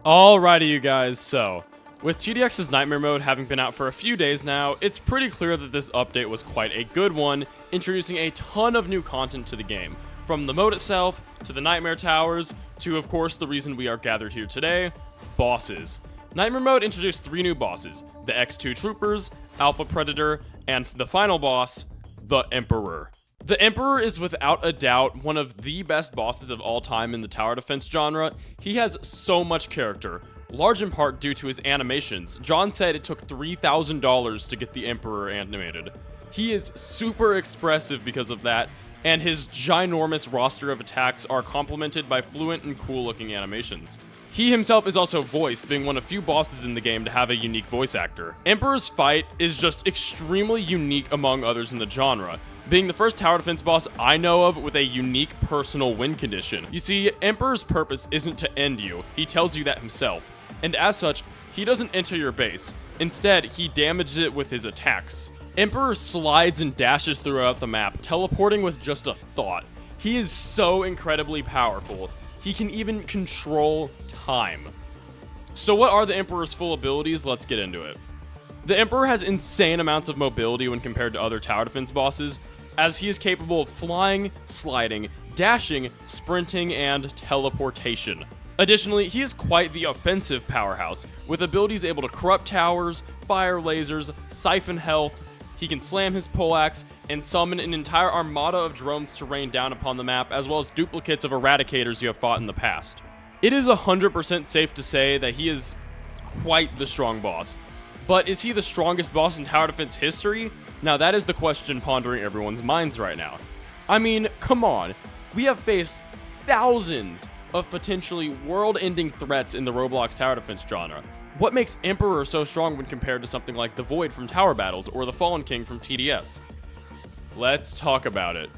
Alrighty, you guys, so with TDX's Nightmare Mode having been out for a few days now, it's pretty clear that this update was quite a good one, introducing a ton of new content to the game, from the mode itself, to the Nightmare Towers, to of course the reason we are gathered here today, bosses. Nightmare Mode introduced 3 new bosses, the X2 Troopers, Alpha Predator, and the final boss, the Emperor. The Emperor is without a doubt one of the best bosses of all time in the tower defense genre. He has so much character, large in part due to his animations. John said it took $3,000 to get the Emperor animated. He is super expressive because of that, and his ginormous roster of attacks are complemented by fluent and cool looking animations. He himself is also voiced, being one of few bosses in the game to have a unique voice actor. Emperor's fight is just extremely unique among others in the genre, being the first tower defense boss I know of with a unique personal win condition. You see, Emperor's purpose isn't to end you, he tells you that himself, and as such, he doesn't enter your base. Instead, he damages it with his attacks. Emperor slides and dashes throughout the map, teleporting with just a thought. He is so incredibly powerful. He can even control time. So what are the Emperor's full abilities? Let's get into it. The Emperor has insane amounts of mobility when compared to other tower defense bosses, as he is capable of flying, sliding, dashing, sprinting, and teleportation. Additionally, he is quite the offensive powerhouse, with abilities able to corrupt towers, fire lasers, siphon health. He can slam his poleaxe, and summon an entire armada of drones to rain down upon the map, as well as duplicates of eradicators you have fought in the past. It is 100% safe to say that he is quite the strong boss. But is he the strongest boss in tower defense history? Now that is the question pondering everyone's minds right now. I mean, come on. We have faced thousands of potentially world-ending threats in the Roblox tower defense genre. What makes Emperor so strong when compared to something like the Void from Tower Battles or the Fallen King from TDS? Let's talk about it.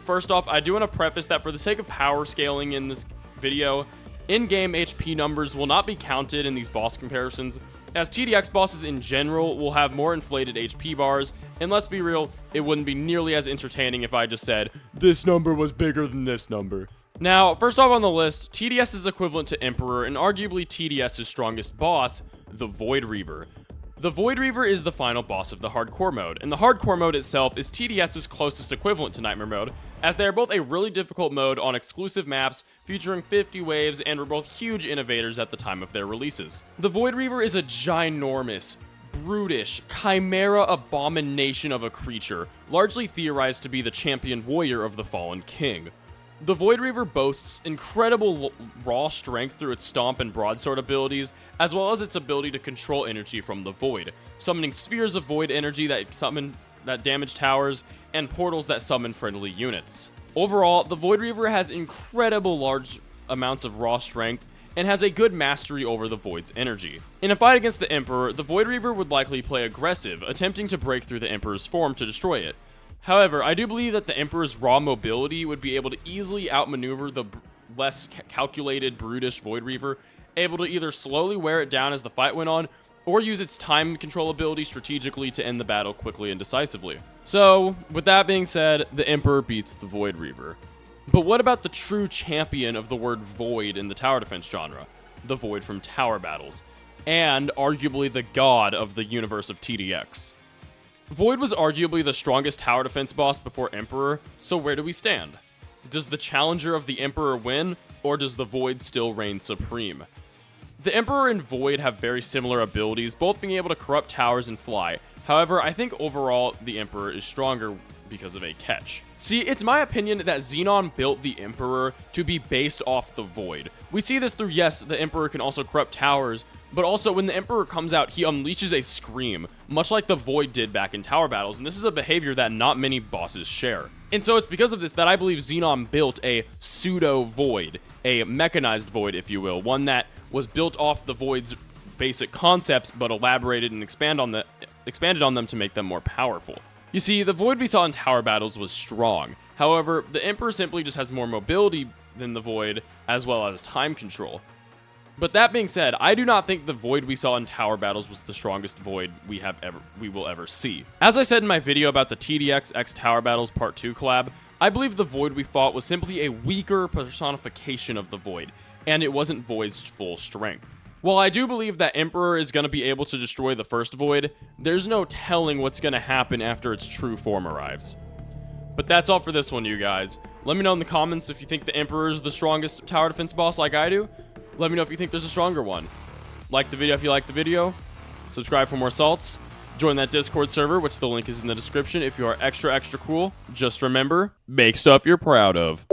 First off, I do want to preface that for the sake of power scaling in this video, in-game HP numbers will not be counted in these boss comparisons, as TDX bosses in general will have more inflated HP bars, and let's be real, it wouldn't be nearly as entertaining if I just said, this number was bigger than this number. Now, first off on the list, TDS is equivalent to Emperor, and arguably TDS's strongest boss, the Void Reaver. The Void Reaver is the final boss of the Hardcore mode, and the Hardcore mode itself is TDS's closest equivalent to Nightmare mode, as they are both a really difficult mode on exclusive maps featuring 50 waves and were both huge innovators at the time of their releases. The Void Reaver is a ginormous, brutish, chimera abomination of a creature, largely theorized to be the champion warrior of the Fallen King. The Void Reaver boasts incredible raw strength through its stomp and broadsword abilities, as well as its ability to control energy from the void, summoning spheres of void energy that damage towers, and portals that summon friendly units. Overall, the Void Reaver has incredible large amounts of raw strength, and has a good mastery over the Void's energy. In a fight against the Emperor, the Void Reaver would likely play aggressive, attempting to break through the Emperor's form to destroy it. However, I do believe that the Emperor's raw mobility would be able to easily outmaneuver the less calculated, brutish Void Reaver, able to either slowly wear it down as the fight went on, or use its time control ability strategically to end the battle quickly and decisively. So, with that being said, the Emperor beats the Void Reaver. But what about the true champion of the word Void in the tower defense genre? The Void from Tower Battles, and arguably the god of the universe of TDX. Void was arguably the strongest tower defense boss before Emperor, so where do we stand? Does the challenger of the Emperor win, or does the Void still reign supreme? The Emperor and Void have very similar abilities, both being able to corrupt towers and fly. However, I think overall the Emperor is stronger because of a catch. See, it's my opinion that Xenon built the Emperor to be based off the Void. We see this through, yes, the Emperor can also corrupt towers, but also when the Emperor comes out, he unleashes a scream, much like the Void did back in Tower Battles, and this is a behavior that not many bosses share. And so it's because of this that I believe Xenon built a pseudo-Void, a mechanized Void, if you will, one that was built off the Void's basic concepts, but elaborated and expanded on them to make them more powerful. You see, the Void we saw in Tower Battles was strong. However, the Emperor simply just has more mobility than the Void, as well as time control. But that being said, I do not think the Void we saw in Tower Battles was the strongest Void we will ever see. As I said in my video about the TDX x Tower Battles Part 2 collab, I believe the Void we fought was simply a weaker personification of the Void, and it wasn't Void's full strength. While I do believe that Emperor is going to be able to destroy the first Void, there's no telling what's going to happen after its true form arrives. But that's all for this one, you guys. Let me know in the comments if you think the Emperor is the strongest tower defense boss like I do. Let me know if you think there's a stronger one. Like the video if you like the video. Subscribe for more salts. Join that Discord server, which the link is in the description if you are extra cool. Just remember, make stuff you're proud of.